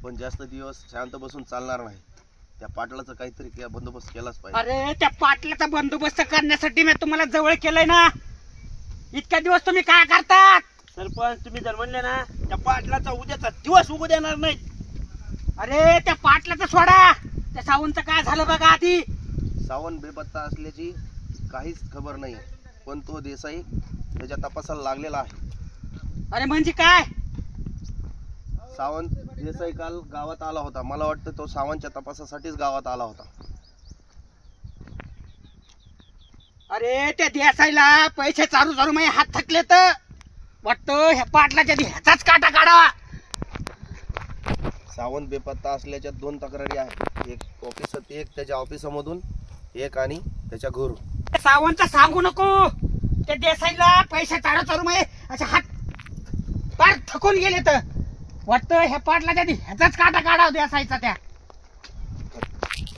पण जास्त दिवस शांत बसून चालणार नाही. त्या पाटलाचा काहीतरी बंदोबस्त केलाच पाहिजे. अरे त्या पाटलाचा बंदोबस्त करण्यासाठी मी तुम्हाला जवळ केलंय ना. इतक्या दिवस तुम्ही काय करतात? सरपंच तुम्ही जर म्हणले ना त्या पाटलाचा उद्याचा दिवस उगू देणार नाही. अरे त्या पाटलाचं सोडा, त्या सावंतचं काय झालं बघा आधी. सावंत बेपत्ता असल्याची काहीच खबर नाही, पण तो देसाई त्याच्या तपासाला लागलेला आहे. अरे म्हणजे काय? सावंत देसाई काल गावात आला होता. मला वाटतं तो सावंतच्या तपासासाठीच गावात आला होता. अरे त्या देसाईला पैसे चारू चारू माझे हात थकले तर वाटतं ह्या पाटलाच्या ह्याचाच काटा काढा. सावंत बेपत्ता असल्याच्या 2 तक्रारी आहेत. एक ऑफिसात, एक त्याच्या ऑफिसामधून, एक आणि त्याच्या घरून. सावंतचं सांगू नको. त्या देसाईला पैसे चारू चारू माझे असे हात पार थकून गेले तर वाटतं ह्या पाटलाच्या ह्याचाच काटा काढा देसाईचा त्या.